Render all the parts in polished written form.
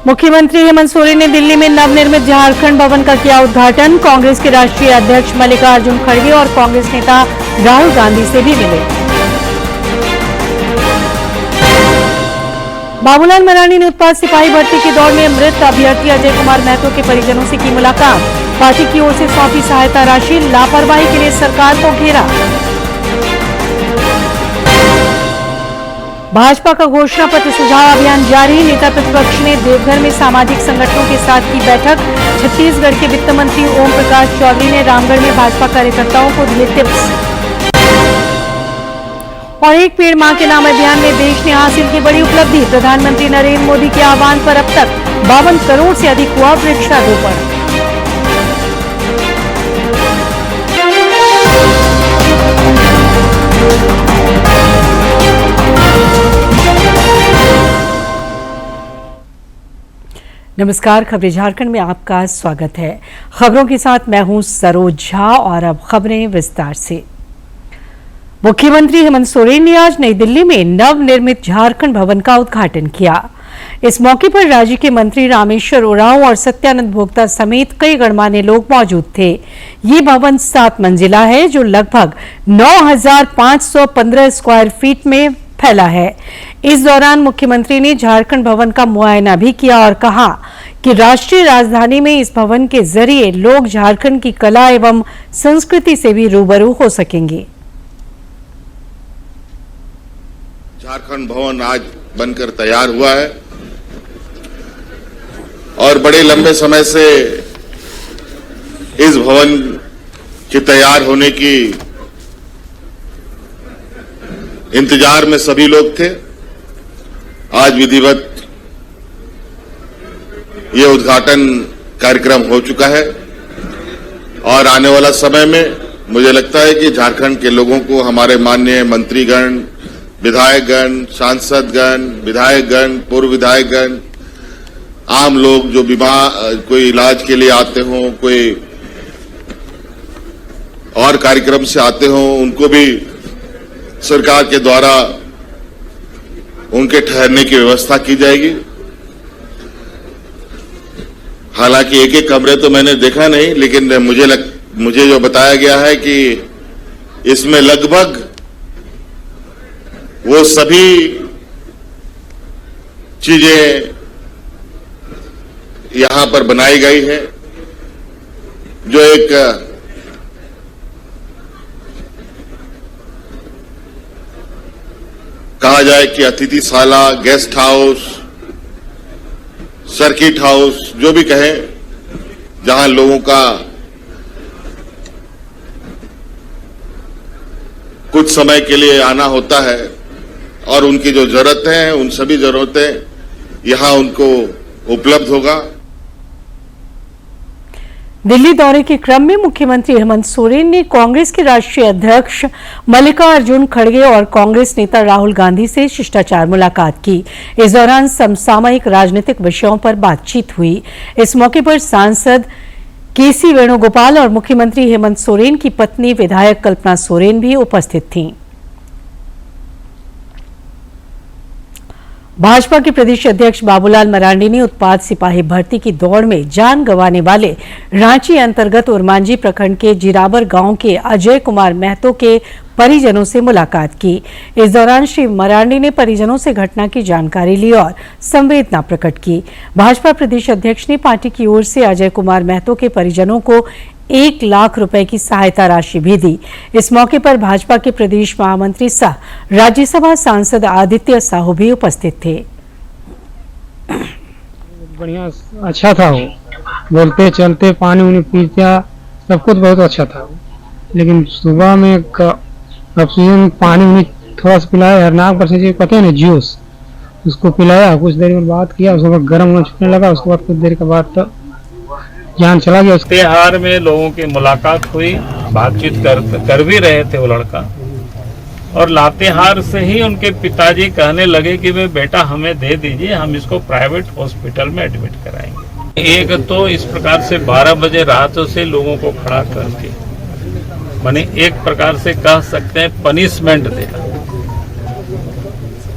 मुख्यमंत्री हेमंत सोरेन ने दिल्ली में नवनिर्मित झारखंड भवन का किया उद्घाटन। कांग्रेस के राष्ट्रीय अध्यक्ष मल्लिकार्जुन खड़गे और कांग्रेस नेता राहुल गांधी से भी मिले। बाबूलाल मरांडी ने उत्पाद सिपाही भर्ती की दौड़ में मृत अभ्यर्थी अजय कुमार महतो के परिजनों से की मुलाकात। पार्टी की ओर से सौंपी सहायता राशि, लापरवाही के लिए सरकार को घेरा। भाजपा का घोषणा पत्र सुझाव अभियान जारी। नेता प्रतिपक्ष ने देवघर में सामाजिक संगठनों के साथ की बैठक। छत्तीसगढ़ के वित्त मंत्री ओम प्रकाश चौधरी ने रामगढ़ में भाजपा कार्यकर्ताओं को दिए टिप्स। और एक पेड़ मां के नाम अभियान में देश ने हासिल की बड़ी उपलब्धि। प्रधानमंत्री नरेंद्र मोदी के आह्वान पर अब तक 52 करोड़ से अधिक हुआ वृक्षारोपण। नमस्कार, खबरें झारखंड में आपका स्वागत है। खबरों के साथ मैं हूं सरोज झा और अब खबरें विस्तार से। मुख्यमंत्री हेमंत सोरेन ने आज नई दिल्ली में नवनिर्मित झारखंड भवन का उद्घाटन किया। इस मौके पर राज्य के मंत्री रामेश्वर उरांव और सत्यानंद भोक्ता समेत कई गणमान्य लोग मौजूद थे। ये भवन 7 मंजिला है जो लगभग 9,515 स्क्वायर फीट में फैला है। इस दौरान मुख्यमंत्री ने झारखंड भवन का मुआयना भी किया और कहा कि राष्ट्रीय राजधानी में इस भवन के जरिए लोग झारखंड की कला एवं संस्कृति से भी रूबरू हो सकेंगे। झारखंड भवन आज बनकर तैयार हुआ है और बड़े लंबे समय से इस भवन के तैयार होने की इंतजार में सभी लोग थे। आज विधिवत ये उद्घाटन कार्यक्रम हो चुका है और आने वाला समय में मुझे लगता है कि झारखंड के लोगों को हमारे माननीय मंत्रीगण, विधायकगण, सांसदगण, विधायकगण, पूर्व विधायकगण, आम लोग जो बीमार कोई इलाज के लिए आते हों, कोई और कार्यक्रम से आते हों, उनको भी सरकार के द्वारा उनके ठहरने की व्यवस्था की जाएगी। हालांकि एक एक कमरे तो मैंने देखा नहीं, लेकिन मुझे जो बताया गया है कि इसमें लगभग वो सभी चीजें यहां पर बनाई गई है जो एक कहा जाए कि अतिथिशाला, गेस्ट हाउस, सर्किट हाउस, जो भी कहें, जहां लोगों का कुछ समय के लिए आना होता है और उनकी जो जरूरतें हैं उन सभी जरूरतें यहां उनको उपलब्ध होगा। दिल्ली दौरे के क्रम में मुख्यमंत्री हेमंत सोरेन ने कांग्रेस के राष्ट्रीय अध्यक्ष मल्लिकार्जुन खड़गे और कांग्रेस नेता राहुल गांधी से शिष्टाचार मुलाकात की। इस दौरान समसामयिक राजनीतिक विषयों पर बातचीत हुई। इस मौके पर सांसद केसी वेणुगोपाल और मुख्यमंत्री हेमंत सोरेन की पत्नी विधायक कल्पना सोरेन भी उपस्थित थीं। भाजपा के प्रदेश अध्यक्ष बाबूलाल मरांडी ने उत्पाद सिपाही भर्ती की दौड़ में जान गंवाने वाले रांची अंतर्गत उरमांझी प्रखंड के जिराबर गांव के अजय कुमार महतो के परिजनों से मुलाकात की। इस दौरान श्री मरांडी ने परिजनों से घटना की जानकारी ली और संवेदना प्रकट की। भाजपा प्रदेश अध्यक्ष ने पार्टी की ओर से अजय कुमार महतो के परिजनों को 1 लाख रुपए की सहायता राशि भी दी। इस मौके पर भाजपा के प्रदेश महामंत्री सह राज्यसभा सांसद आदित्य साहू भी उपस्थित थे। बढ़िया, अच्छा था। वो बोलते चलते, पानी उन्हें पीता, सब कुछ बहुत अच्छा था। लेकिन सुबह में ऑक्सीजन पानी उन्हें थोड़ा सा पिलाया, हरनाम कर से पता है ना, जूस, उसको पिलाया। कुछ देर में बात किया, उसके बाद गर्म होना छूटने लगा। उसके बाद कुछ देर के बाद तो जान चला गया। लातेहार में लोगों की मुलाकात हुई, बातचीत कर भी रहे थे वो लड़का, और लातेहार से ही उनके पिताजी कहने लगे कि वे बेटा हमें दे दीजिए, हम इसको प्राइवेट हॉस्पिटल में एडमिट कराएंगे। एक तो इस प्रकार से 12 बजे रात से लोगों को खड़ा करके, माने एक प्रकार से कह सकते हैं पनिशमेंट देना,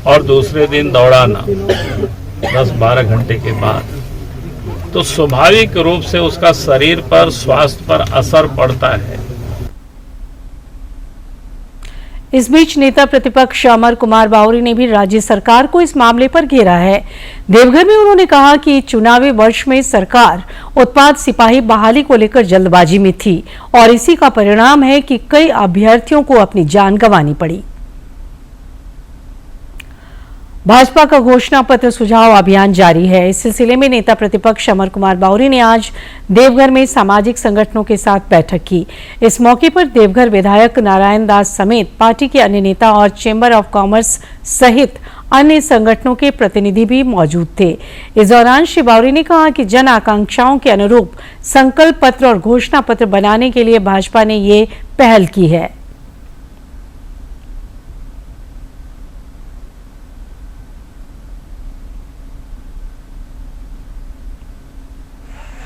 और दूसरे दिन दौड़ाना 10-12 घंटे के बाद। तो स्वाभाविक रूप से उसका शरीर पर, स्वास्थ्य पर असर पड़ता है। इस बीच नेता प्रतिपक्ष अमर कुमार बावरी ने भी राज्य सरकार को इस मामले पर घेरा है। देवघर में उन्होंने कहा कि चुनावी वर्ष में सरकार उत्पाद सिपाही बहाली को लेकर जल्दबाजी में थी और इसी का परिणाम है कि कई अभ्यर्थियों को अपनी जान गंवानी पड़ी। भाजपा का घोषणा पत्र सुझाव अभियान जारी है। इस सिलसिले में नेता प्रतिपक्ष अमर कुमार बावरी ने आज देवघर में सामाजिक संगठनों के साथ बैठक की। इस मौके पर देवघर विधायक नारायण दास समेत पार्टी के अन्य नेता और चेंबर ऑफ कॉमर्स सहित अन्य संगठनों के प्रतिनिधि भी मौजूद थे। इस दौरान श्री बावरी ने कहा कि जन आकांक्षाओं के अनुरूप संकल्प पत्र और घोषणा पत्र बनाने के लिए भाजपा ने ये पहल की है।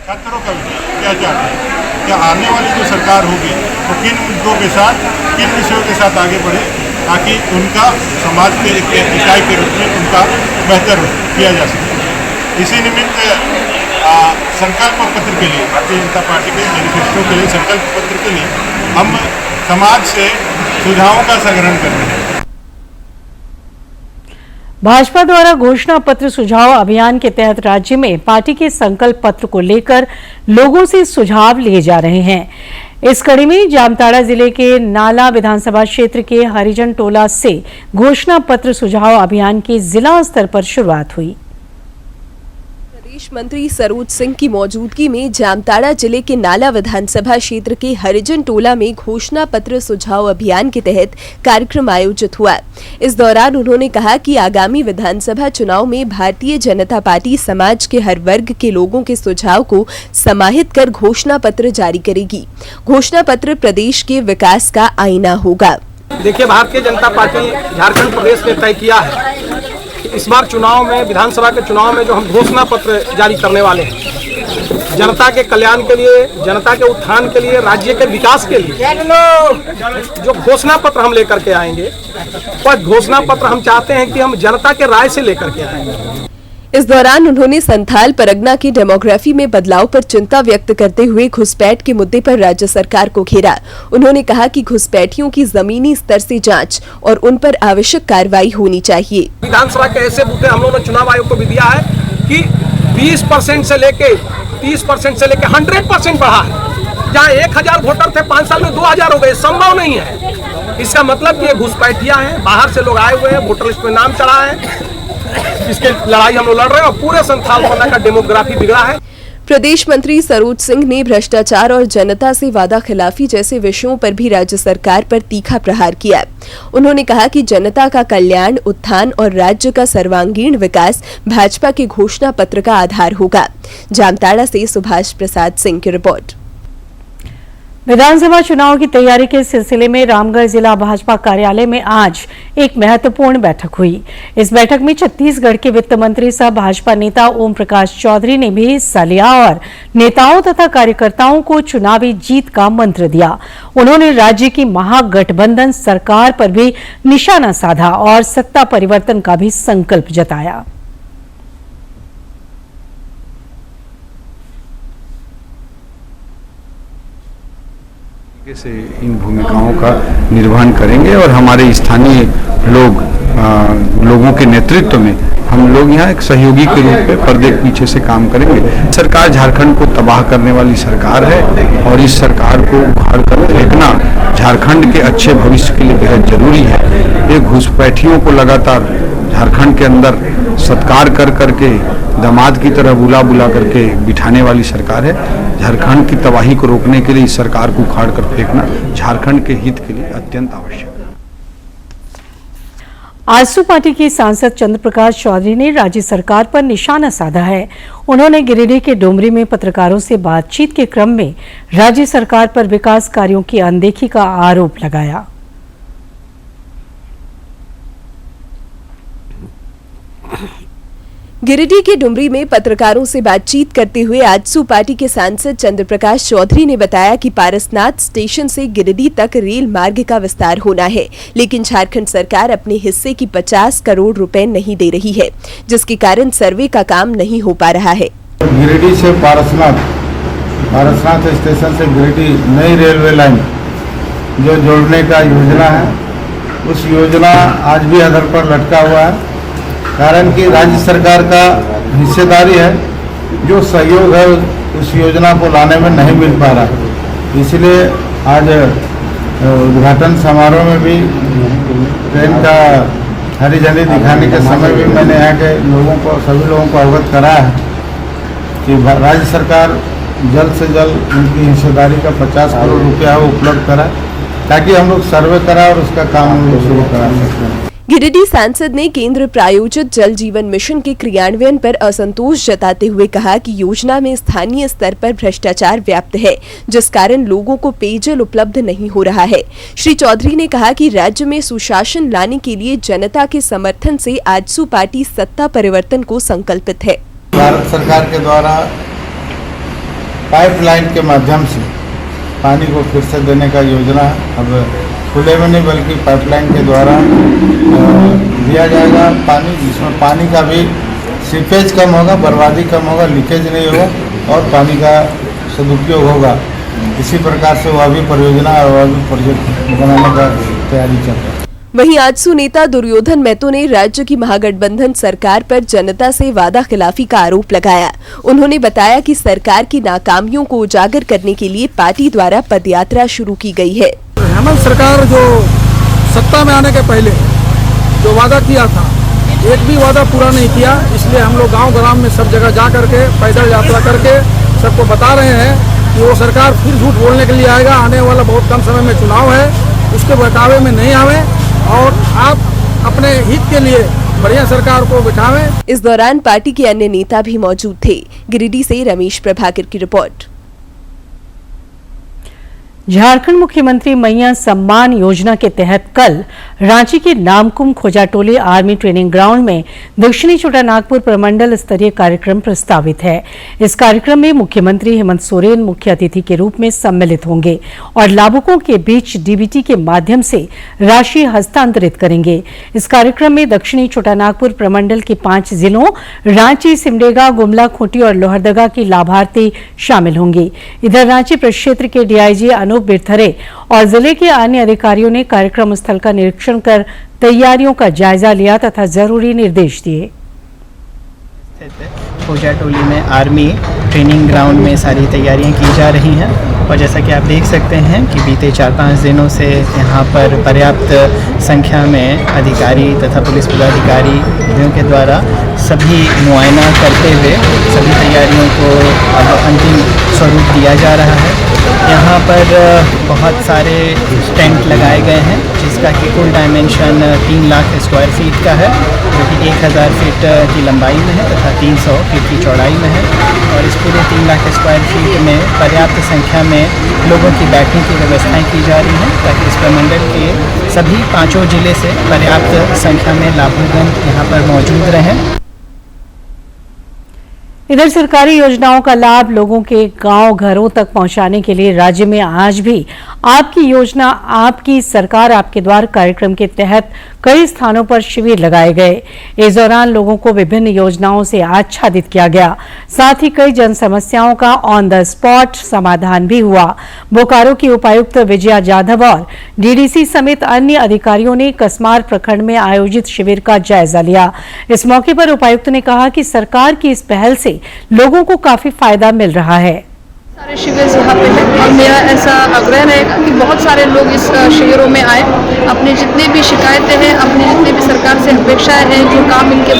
छात्रों का क्या चाहते हैं, क्या आने वाली जो सरकार होगी वो किन मुद्दों के साथ, किन विषयों के साथ आगे बढ़े ताकि उनका समाज के एक इकाई के रूप में उनका बेहतर किया जा सके। इसी निमित्त संकल्प पत्र के लिए, भारतीय जनता पार्टी के मैनिफेस्टो के लिए, संकल्प पत्र के लिए हम समाज से सुझावों का संग्रहण कर रहे हैं। भाजपा द्वारा घोषणा पत्र सुझाव अभियान के तहत राज्य में पार्टी के संकल्प पत्र को लेकर लोगों से सुझाव लिए जा रहे हैं। इस कड़ी में जामताड़ा जिले के नाला विधानसभा क्षेत्र के हरिजन टोला से घोषणा पत्र सुझाव अभियान की जिला स्तर पर शुरुआत हुई। प्रदेश मंत्री सरोज सिंह की मौजूदगी में जामताड़ा जिले के नाला विधानसभा क्षेत्र के हरिजन टोला में घोषणा पत्र सुझाव अभियान के तहत कार्यक्रम आयोजित हुआ। इस दौरान उन्होंने कहा कि आगामी विधानसभा चुनाव में भारतीय जनता पार्टी समाज के हर वर्ग के लोगों के सुझाव को समाहित कर घोषणा पत्र जारी करेगी। घोषणा पत्र प्रदेश के विकास का आईना होगा। देखिए, भारतीय जनता पार्टी झारखंड प्रदेश ने तय किया है इस बार चुनाव में, विधानसभा के चुनाव में जो हम घोषणा पत्र जारी करने वाले हैं, जनता के कल्याण के लिए, जनता के उत्थान के लिए, राज्य के विकास के लिए जो घोषणा पत्र हम लेकर के आएंगे, वह घोषणा पत्र हम चाहते हैं कि हम जनता के राय से लेकर के आएंगे। इस दौरान उन्होंने संथाल परगना की डेमोग्राफी में बदलाव पर चिंता व्यक्त करते हुए घुसपैठ के मुद्दे पर राज्य सरकार को घेरा। उन्होंने कहा कि घुसपैठियों की जमीनी स्तर से जांच और उन पर आवश्यक कार्रवाई होनी चाहिए। विधानसभा के ऐसे मुद्दे हम लोगों ने चुनाव आयोग को भी दिया है कि 20% से लेके 30% से लेके 100% बढ़ा है। जहाँ 1000 वोटर थे 5 साल में 2000 हो गए, संभव नहीं है। इसका मतलब कि ये घुसपैठिया है, बाहर से लोग आए हुए हैं, वोटर लिस्ट में नाम चढ़ा है, इसके लड़ाई हम लोग लड़ रहे हैं और पूरे संथाल परगना का डेमोग्राफी बिगड़ा है। प्रदेश मंत्री सरोज सिंह ने भ्रष्टाचार और जनता से वादा खिलाफी जैसे विषयों पर भी राज्य सरकार पर तीखा प्रहार किया। उन्होंने कहा कि जनता का कल्याण, उत्थान और राज्य का सर्वांगीण विकास भाजपा के घोषणा पत्र का आधार होगा। जामताड़ा से सुभाष प्रसाद सिंह की रिपोर्ट। विधानसभा चुनाव की तैयारी के सिलसिले में रामगढ़ जिला भाजपा कार्यालय में आज एक महत्वपूर्ण बैठक हुई। इस बैठक में छत्तीसगढ़ के वित्त मंत्री सह भाजपा नेता ओम प्रकाश चौधरी ने भी हिस्सा लिया और नेताओं तथा कार्यकर्ताओं को चुनावी जीत का मंत्र दिया। उन्होंने राज्य की महागठबंधन सरकार पर भी निशाना साधा और सत्ता परिवर्तन का भी संकल्प जताया। से इन भूमिकाओं का निर्वहन करेंगे और हमारे स्थानीय लोगों के नेतृत्व में हम लोग यहाँ एक सहयोगी के रूप में पर्दे के पीछे से काम करेंगे। सरकार झारखंड को तबाह करने वाली सरकार है और इस सरकार को उखाड़ कर फेंकना झारखंड के अच्छे भविष्य के लिए बेहद जरूरी है। ये घुसपैठियों को लगातार झारखंड के अंदर सत्कार कर करके दामाद की तरह बुला बुला करके बिठाने वाली सरकार है। झारखंड की तबाही को रोकने के लिए इस सरकार को उखाड़ कर फेंकना झारखंड के हित के लिए अत्यंत आवश्यक है। आजसू पार्टी के सांसद चंद्र प्रकाश चौधरी ने राज्य सरकार पर निशाना साधा है। उन्होंने गिरिडीह के डुमरी में पत्रकारों से बातचीत के क्रम में राज्य सरकार पर विकास कार्यों की अनदेखी का आरोप लगाया। गिरिडीह के डुमरी में पत्रकारों से बातचीत करते हुए आजसू पार्टी के सांसद चंद्र प्रकाश चौधरी ने बताया कि पारसनाथ स्टेशन से गिरिडीह तक रेल मार्ग का विस्तार होना है, लेकिन झारखंड सरकार अपने हिस्से की 50 करोड़ रुपए नहीं दे रही है, जिसके कारण सर्वे का काम नहीं हो पा रहा है। गिरिडीह से पारसनाथ स्टेशन से गिरिडीह नई रेलवे लाइन जो जोड़ने का योजना है, उस योजना आज भी अधर पर लटका हुआ है। कारण कि राज्य सरकार का हिस्सेदारी है, जो सहयोग है उस योजना को लाने में नहीं मिल पा रहा। इसलिए आज उद्घाटन समारोह में भी ट्रेन का हरी झंडी दिखाने के समय भी मैंने यहाँ के सभी लोगों को अवगत कराया है कि राज्य सरकार जल्द से जल्द उनकी हिस्सेदारी का 50 करोड़ रुपया उपलब्ध कराए, ताकि हम लोग सर्वे कराएं और उसका काम हम लोग शुरू करा सकते हैं। गिरिडीह सांसद ने केंद्र प्रायोजित जल जीवन मिशन के क्रियान्वयन पर असंतोष जताते हुए कहा कि योजना में स्थानीय स्तर पर भ्रष्टाचार व्याप्त है, जिस कारण लोगों को पेयजल उपलब्ध नहीं हो रहा है। श्री चौधरी ने कहा कि राज्य में सुशासन लाने के लिए जनता के समर्थन से आजसू पार्टी सत्ता परिवर्तन को संकल्पित है। भारत सरकार के द्वारा पाइपलाइन के माध्यम से पानी को फिर से देने का योजना अब खुले में नहीं बल्कि पाइपलाइन के द्वारा दिया जाएगा पानी, जिसमें पानी का भी सीपेज कम होगा, बर्बादी कम होगा, लीकेज नहीं होगा और पानी का सदुपयोग होगा। इसी प्रकार से वह भी परियोजना और वह भी प्रोजेक्ट बनाने का तैयारी चल रहा है। वहीं आजसू नेता दुर्योधन महतो ने राज्य की महागठबंधन सरकार पर जनता से वादा खिलाफी का आरोप लगाया। उन्होंने बताया कि सरकार की नाकामियों को उजागर करने के लिए पार्टी द्वारा पदयात्रा शुरू की गई है। हेमंत सरकार जो सत्ता में आने के पहले जो वादा किया था, एक भी वादा पूरा नहीं किया। इसलिए हम लोग गाँव ग्राम में सब जगह जा करके पैदल यात्रा करके सबको बता रहे हैं कि वो सरकार फिर झूठ बोलने के लिए आएगा। आने वाला बहुत कम समय में चुनाव है, उसके बहकावे में नहीं आवे और आप अपने हित के लिए बढ़िया सरकार को बिठावें। इस दौरान पार्टी के अन्य नेता भी मौजूद थे। गिरिडीह से रमेश प्रभाकर की रिपोर्ट। झारखंड मुख्यमंत्री मैया सम्मान योजना के तहत कल रांची के Namkum Khojatoli army training ground में दक्षिणी छोटानागपुर प्रमंडल स्तरीय कार्यक्रम प्रस्तावित है। इस कार्यक्रम में मुख्यमंत्री हेमंत सोरेन मुख्य अतिथि के रूप में सम्मिलित होंगे और लाभुकों के बीच डीबीटी के माध्यम से राशि हस्तांतरित करेंगे। इस कार्यक्रम में दक्षिणी छोटानागपुर प्रमंडल के 5 जिलों रांची, सिमडेगा, गुमला, खूंटी और लोहरदगा की लाभार्थी शामिल होंगी। इधर रांची प्रक्षेत्र के डीआईजी अनूप बिरथरे और जिले के अन्य अधिकारियों ने कार्यक्रम स्थल का निरीक्षण कर तैयारियों का जायजा लिया तथा जरूरी निर्देश दिए। खोजाटोली में आर्मी ट्रेनिंग ग्राउंड में सारी तैयारियां की जा रही हैं और जैसा कि आप देख सकते हैं कि बीते 4-5 दिनों से यहाँ पर पर्याप्त संख्या में अधिकारी तथा पुलिस पदाधिकारी के द्वारा सभी मुआयना करते हुए सभी तैयारियों को अब अंतिम स्वरूप दिया जा रहा है। यहाँ पर बहुत सारे टेंट लगाए गए हैं, जिसका कि कुल डायमेंशन 3 लाख स्क्वायर फीट का है, जो कि 1000 फीट की लंबाई में है तथा 300 फीट की चौड़ाई में है। और इस पूरे 3 लाख स्क्वायर फीट में पर्याप्त संख्या में लोगों की बैठने की व्यवस्थाएं की जा रही हैं, ताकि इस प्रमंडल के सभी 5 जिले से पर्याप्त संख्या में लाभुकगण यहाँ पर मौजूद रहें। इधर सरकारी योजनाओं का लाभ लोगों के गांव घरों तक पहुंचाने के लिए राज्य में आज भी आपकी योजना आपकी सरकार आपके द्वार कार्यक्रम के तहत कई स्थानों पर शिविर लगाए गए। इस दौरान लोगों को विभिन्न योजनाओं से आच्छादित किया गया। साथ ही कई जन समस्याओं का ऑन द स्पॉट समाधान भी हुआ। बोकारो की उपायुक्त विजया जाधव और डीडीसी समेत अन्य अधिकारियों ने कसमार प्रखंड में आयोजित शिविर का जायजा लिया। इस मौके पर उपायुक्त ने कहा कि सरकार की इस पहल से लोगों को काफी फायदा मिल रहा है। सारे शिविर यहाँ पे हैं और मेरा ऐसा आग्रह रहेगा कि बहुत सारे लोग इस शिविरों में आए, अपनी जितनी भी शिकायतें हैं, अपनी जितनी भी सरकार से अपेक्षाएं हैं, जो काम इनके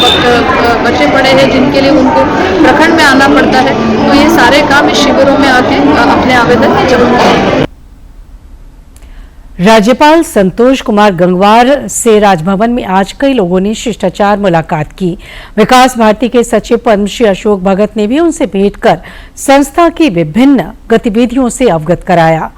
बचे पड़े हैं, जिनके लिए उनको प्रखंड में आना पड़ता है, तो ये सारे काम इस शिविरों में आके अपने आवेदन जरूर करें। राज्यपाल संतोष कुमार गंगवार से राजभवन में आज कई लोगों ने शिष्टाचार मुलाकात की। विकास भारती के सचिव पद्मश्री अशोक भगत ने भी उनसे भेंट कर संस्था की विभिन्न गतिविधियों से अवगत कराया।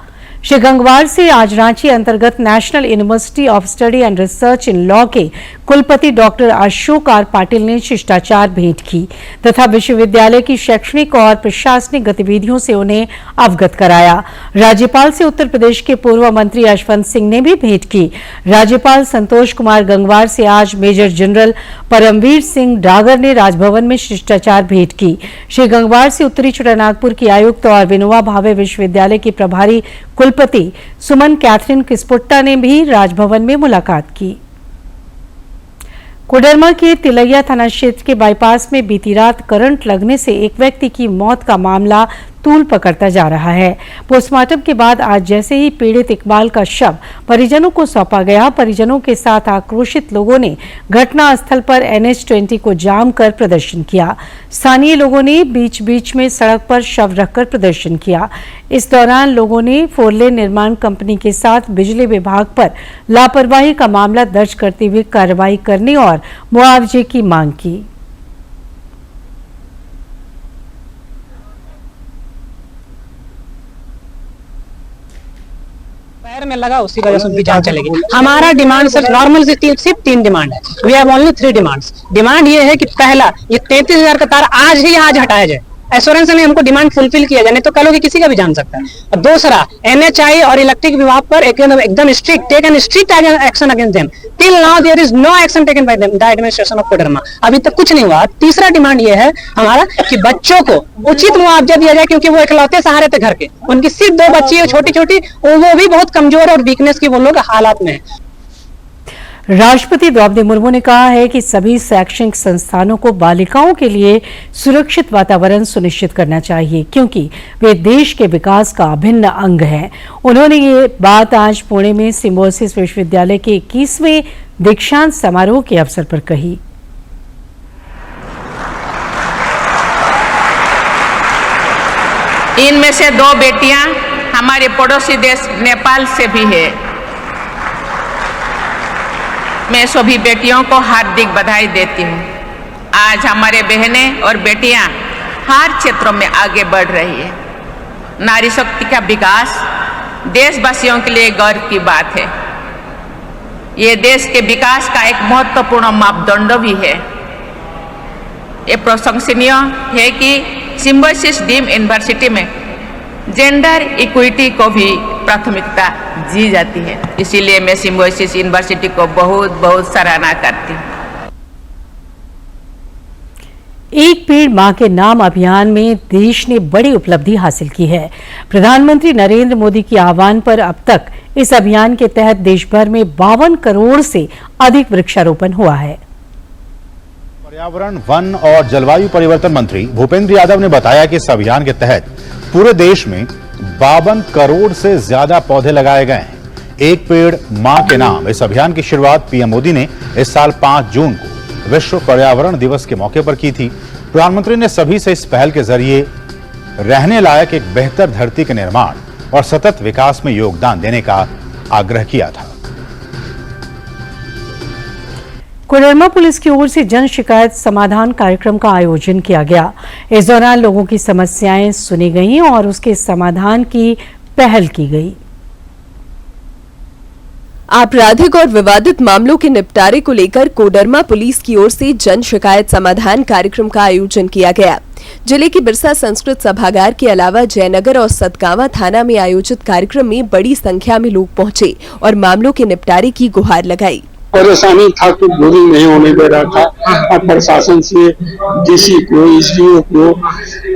श्री गंगवार से आज रांची अंतर्गत national university of study and research in law के कुलपति डॉक्टर अशोक आर पाटिल ने शिष्टाचार भेंट की तथा विश्वविद्यालय की शैक्षणिक और प्रशासनिक गतिविधियों से उन्हें अवगत कराया। राज्यपाल से उत्तर प्रदेश के पूर्व मंत्री यशवंत सिंह ने भी भेंट की। राज्यपाल संतोष कुमार गंगवार से आज मेजर जनरल परमवीर सिंह डागर ने राजभवन में शिष्टाचार भेंट की। श्री गंगवार से उत्तरी छोटानागपुर की आयुक्त और विनोबा भावे विश्वविद्यालय की प्रभारी कुलपति सुमन कैथरीन किस्पोट्टा ने भी राजभवन में मुलाकात की। कोडरमा के तिलैया थाना क्षेत्र के बाईपास में बीती रात करंट लगने से एक व्यक्ति की मौत का मामला तूल पकड़ता जा रहा है। पोस्टमार्टम के बाद आज जैसे ही पीड़ित इकबाल का शव परिजनों को सौंपा गया, परिजनों के साथ आक्रोशित लोगों ने घटनास्थल पर NH-20 को जाम कर प्रदर्शन किया। स्थानीय लोगों ने बीच बीच में सड़क पर शव रखकर प्रदर्शन किया। इस दौरान लोगों ने फोरलेन निर्माण कंपनी के साथ बिजली विभाग पर लापरवाही का मामला दर्ज करते हुए कार्रवाई करने और मुआवजे की मांग की। पैर में लगा, उसी वजह से उनकी जान चलेगी। हमारा डिमांड सिर्फ नॉर्मल सिर्फ 3 डिमांड है। We have only 3 demands. Demand ये है कि पहला, ये 33,000 का तार आज हटाया जाए, एश्योरेंस में हमको डिमांड फुलफिल किया जाए, नहीं तो कल होगी किसी का भी जान सकता है। और दूसरा, NHI और इलेक्ट्रिक विभाग पर एकदम strict take an strict action against them. Till now there is no action taken by the administration of Koderma. अभी तक कुछ नहीं हुआ। तीसरा डिमांड ये है हमारा कि बच्चों को उचित मुआवजा दिया जाए, क्योंकि वो इकलौते सहारे थे घर के। उनकी सिर्फ 2 बच्ची है, छोटी छोटी, वो भी बहुत कमजोर और वीकनेस की वो लोग हालात में है। राष्ट्रपति द्रौपदी मुर्मू ने कहा है कि सभी शैक्षणिक संस्थानों को बालिकाओं के लिए सुरक्षित वातावरण सुनिश्चित करना चाहिए, क्योंकि वे देश के विकास का अभिन्न अंग हैं। उन्होंने ये बात आज पुणे में सिम्बोसिस विश्वविद्यालय के 21वें दीक्षांत समारोह के अवसर पर कही। इनमें से 2 बेटियां हमारे पड़ोसी देश नेपाल से भी है। मैं सभी बेटियों को हार्दिक बधाई देती हूँ। आज हमारे बहनें और बेटियां हर क्षेत्रों में आगे बढ़ रही है। नारी शक्ति का विकास देशवासियों के लिए गर्व की बात है। ये देश के विकास का एक महत्वपूर्ण मापदंड भी है। ये प्रशंसनीय है कि सिम्बोसिस डीम्ड यूनिवर्सिटी में जेंडर इक्विटी को भी प्राथमिकता दी जाती है। इसीलिए मैं सिम्बोसिस यूनिवर्सिटी को बहुत बहुत सराहना करती हूँ। एक पेड़ मां के नाम अभियान में देश ने बड़ी उपलब्धि हासिल की है। प्रधानमंत्री नरेंद्र मोदी के आह्वान पर अब तक इस अभियान के तहत देश भर में 52 करोड़ से अधिक वृक्षारोपण हुआ है। पर्यावरण, वन और जलवायु परिवर्तन मंत्री भूपेंद्र यादव ने बताया कि इस अभियान के तहत पूरे देश में 52 करोड़ से ज्यादा पौधे लगाए गए हैं। एक पेड़ मां के नाम इस अभियान की शुरुआत पीएम मोदी ने इस साल 5 जून को विश्व पर्यावरण दिवस के मौके पर की थी। प्रधानमंत्री ने सभी से इस पहल के जरिए रहने लायक एक बेहतर धरती के निर्माण और सतत विकास में योगदान देने का आग्रह किया था। कोडरमा पुलिस की ओर से जन शिकायत समाधान कार्यक्रम का आयोजन किया गया। इस दौरान लोगों की समस्याएं सुनी गईं और उसके समाधान की पहल की गई। आपराधिक और विवादित मामलों के निपटारे को लेकर कोडरमा पुलिस की ओर से जन शिकायत समाधान कार्यक्रम का आयोजन किया गया। जिले के बिरसा संस्कृत सभागार के अलावा जयनगर और सतगावा थाना में आयोजित कार्यक्रम में बड़ी संख्या में लोग पहुंचे और मामलों के निपटारे की गुहार लगाई। परेशानी था कि दूरी नहीं होने दे रहा था। अब प्रशासन से डीसी को, एसडीओ को,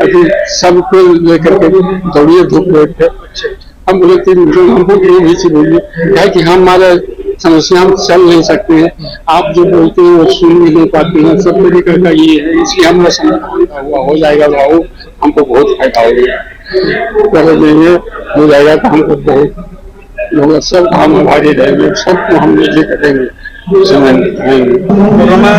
अभी सबको लेकर के दौड़िए धूप रहे थे। हम बोले कि हमको भी से बोलिए, है कि हमारा समस्या हम चल नहीं सकते हैं, आप जो बोलते हैं वो सुन नहीं पाते हैं। सब तरीके का ये है, इसलिए हमने समझा हुआ हो जाएगा बाबू, हमको बहुत फायदा हो गया। कर देंगे हो जाएगा तो हमको बहुत लोग सब काम भारी रहेंगे, सबको हम ले करेंगे। कोरोना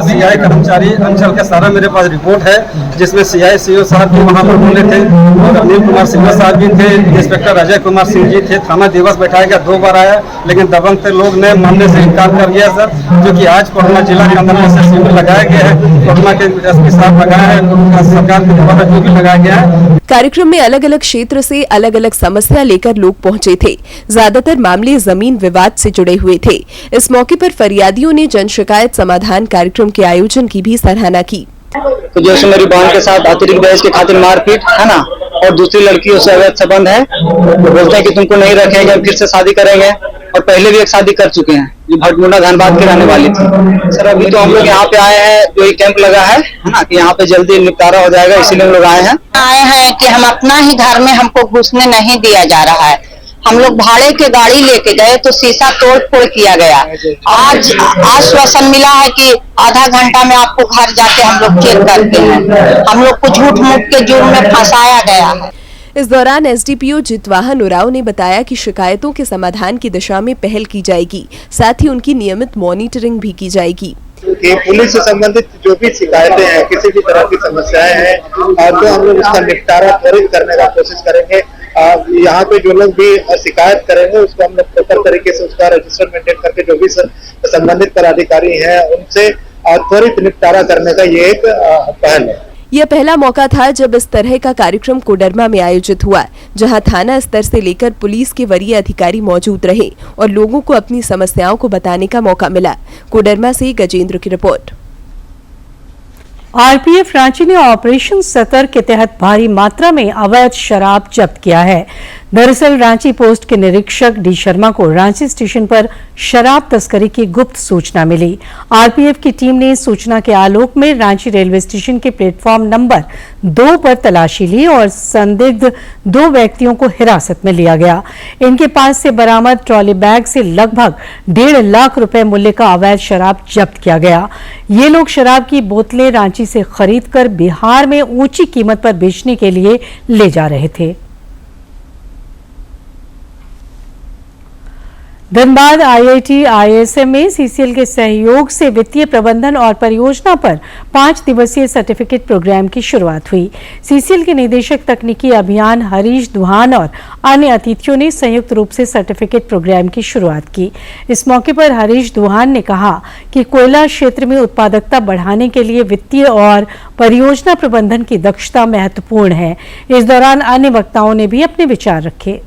सीआई कर्मचारी अंचल का सारा मेरे पास रिपोर्ट है, जिसमें सीआई सीओ साहब भी वहाँ पर बोले थे और अनिल कुमार सिंह साहब भी थे, इंस्पेक्टर अजय कुमार सिंह जी थे। थाना दिवस बैठाया गया, 2 बार आया, लेकिन दबंग से लोग ने मानने से इनकार कर दिया सर। जो कि आज कोरोना जिला के अंदर में से शिविर लगाया गया है, कोरोना के एसपी साहब लगाया है, सरकार के द्वारा जो भी लगाया गया है। कार्यक्रम में अलग अलग क्षेत्र से अलग अलग समस्या लेकर लोग पहुंचे थे। ज्यादातर मामले जमीन विवाद से जुड़े हुए थे। इस मौके पर फरियादियों ने जन शिकायत समाधान कार्यक्रम के आयोजन की भी सराहना की। तो जैसे मेरी बहन के साथ अतिरिक्त दहेज के खातिर मारपीट है ना, और दूसरी लड़कियों से अवैध संबंध है, तो बोलते हैं कि तुमको नहीं रखेंगे, फिर से शादी करेंगे, और पहले भी एक शादी कर चुके हैं जो भटमुंडा धनबाद के रहने वाली थी। सर अभी तो हम लोग यहाँ पे आए हैं, जो ये कैंप लगा है ना, कि यहाँ पे जल्दी निपटारा हो जाएगा, इसीलिए हम लोग आए हैं कि हम अपना ही घर में हमको घुसने नहीं दिया जा रहा है। हम लोग भाड़े के गाड़ी लेके गए तो शीशा तोड़ फोड़ किया गया। आज आश्वासन मिला है कि आधा घंटा में आपको घर जाके हम लोग चेक करते हैं। हम लोग को झूठ मूठ के जुर्म में फंसाया गया है। इस दौरान एसडीपीओ जितवाहन उराव ने बताया कि शिकायतों के समाधान की दिशा में पहल की जाएगी, साथ ही उनकी नियमित मॉनिटरिंग भी की जाएगी। कि पुलिस से संबंधित जो भी शिकायतें हैं, किसी भी तरह की समस्याएं हैं, तो हम लोग उसका निपटारा त्वरित करने का कोशिश करेंगे। यहाँ पे जो लोग भी शिकायत करेंगे उसको हम लोग प्रॉपर तरीके से उसका रजिस्टर मेंटेन करके जो भी संबंधित पदाधिकारी हैं उनसे त्वरित निपटारा करने का ये एक पहल है। यह पहला मौका था जब इस तरह का कार्यक्रम कोडरमा में आयोजित हुआ, जहां थाना स्तर से लेकर पुलिस के वरीय अधिकारी मौजूद रहे और लोगों को अपनी समस्याओं को बताने का मौका मिला। कोडरमा से गजेंद्र की रिपोर्ट। आरपीएफ रांची ने ऑपरेशन सतर्क के तहत भारी मात्रा में अवैध शराब जब्त किया है। दरअसल रांची पोस्ट के निरीक्षक डी शर्मा को रांची स्टेशन पर शराब तस्करी की गुप्त सूचना मिली। आरपीएफ की टीम ने सूचना के आलोक में रांची रेलवे स्टेशन के प्लेटफॉर्म नंबर 2 पर तलाशी ली और संदिग्ध 2 व्यक्तियों को हिरासत में लिया गया। इनके पास से बरामद ट्रॉली बैग से लगभग 1.5 लाख रुपए मूल्य का अवैध शराब जब्त किया गया। ये लोग शराब की बोतलें रांची से खरीदकर बिहार में ऊंची कीमत पर बेचने के लिए ले जा रहे थे। धनबाद आईआईटी आईएसएम में सीसीएल के सहयोग से वित्तीय प्रबंधन और परियोजना पर 5 दिवसीय सर्टिफिकेट प्रोग्राम की शुरुआत हुई। सीसीएल के निदेशक तकनीकी अभियान हरीश दुहान और अन्य अतिथियों ने संयुक्त रूप से सर्टिफिकेट प्रोग्राम की शुरुआत की। इस मौके पर हरीश दुहान ने कहा कि कोयला क्षेत्र में उत्पादकता बढ़ाने के लिए वित्तीय और परियोजना प्रबंधन की दक्षता महत्वपूर्ण है। इस दौरान अन्य वक्ताओं ने भी अपने विचार रखे।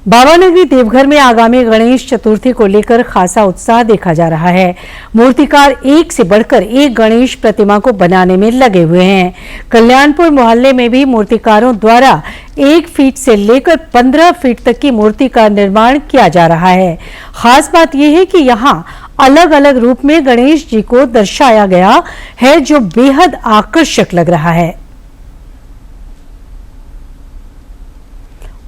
बाबानगरी देवघर में आगामी गणेश चतुर्थी को लेकर खासा उत्साह देखा जा रहा है। मूर्तिकार एक से बढ़कर एक गणेश प्रतिमा को बनाने में लगे हुए हैं। कल्याणपुर मोहल्ले में भी मूर्तिकारों द्वारा 1 फीट से लेकर 15 फीट तक की मूर्ति का निर्माण किया जा रहा है। खास बात यह है कि यहाँ अलग अलग रूप में गणेश जी को दर्शाया गया है, जो बेहद आकर्षक लग रहा है।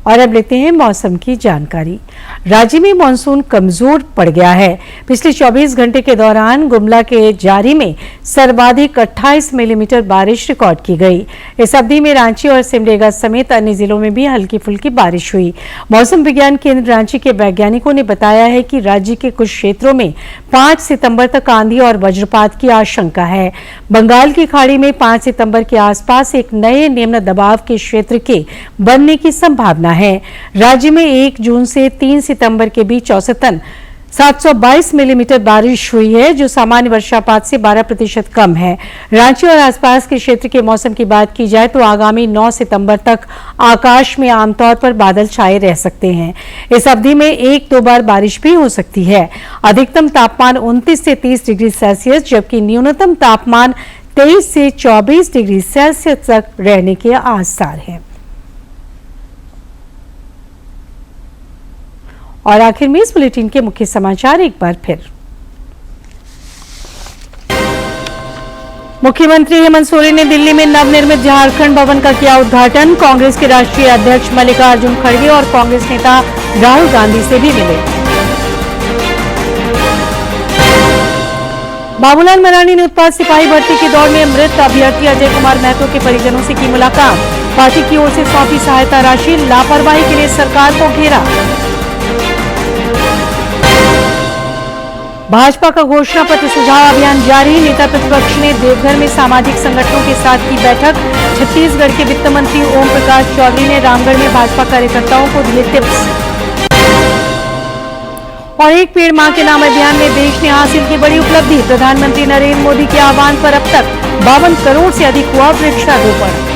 और अब लेते हैं मौसम की जानकारी। राज्य में मानसून कमजोर पड़ गया है। पिछले 24 घंटे के दौरान गुमला के जारी में सर्वाधिक 28 मिलीमीटर बारिश रिकॉर्ड की गई। इस अवधि में रांची और सिमडेगा समेत अन्य जिलों में भी हल्की फुल्की बारिश हुई। मौसम विज्ञान केंद्र रांची के वैज्ञानिकों ने बताया है कि राज्य के कुछ क्षेत्रों में 5 सितंबर तक आंधी और वज्रपात की आशंका है। बंगाल की खाड़ी में 5 सितंबर के आसपास एक नए निम्न दबाव के क्षेत्र के बनने की संभावना है। राज्य में 1 जून से 3 सितंबर के बीच औसतन 722 मिलीमीटर बारिश हुई है, जो सामान्य वर्षापात से 12% कम है। रांची और आसपास के क्षेत्र के मौसम की बात की जाए तो आगामी 9 सितंबर तक आकाश में आमतौर पर बादल छाए रह सकते हैं। इस अवधि में 1-2 बार बारिश भी हो सकती है। अधिकतम तापमान 29 से 30 डिग्री सेल्सियस जबकि न्यूनतम तापमान 23 से 24 डिग्री सेल्सियस तक रहने के आसार हैं। और आखिर में इस बुलेटिन के मुख्य समाचार एक बार फिर। मुख्यमंत्री हेमंत सोरेन ने दिल्ली में नवनिर्मित झारखंड भवन का किया उद्घाटन। कांग्रेस के राष्ट्रीय अध्यक्ष मल्लिकार्जुन खड़गे और कांग्रेस नेता राहुल गांधी से भी मिले। बाबूलाल मरांडी ने उत्पाद सिपाही भर्ती की दौड़ में मृत अभ्यर्थी अजय कुमार महतो के परिजनों से की मुलाकात। पार्टी की ओर से सौंपी सहायता राशि, लापरवाही के लिए सरकार को घेरा। भाजपा का घोषणा पत्र सुझाव अभियान जारी। नेता प्रतिपक्ष ने देवघर में सामाजिक संगठनों के साथ की बैठक। छत्तीसगढ़ के वित्त मंत्री ओम प्रकाश चौधरी ने रामगढ़ में भाजपा कार्यकर्ताओं को दिए टिप्स। और एक पेड़ मां के नाम अभियान में देश ने हासिल की बड़ी उपलब्धि। प्रधानमंत्री नरेंद्र मोदी के आह्वान पर अब तक 52 करोड़ से अधिक हुआ वृक्षारोपण।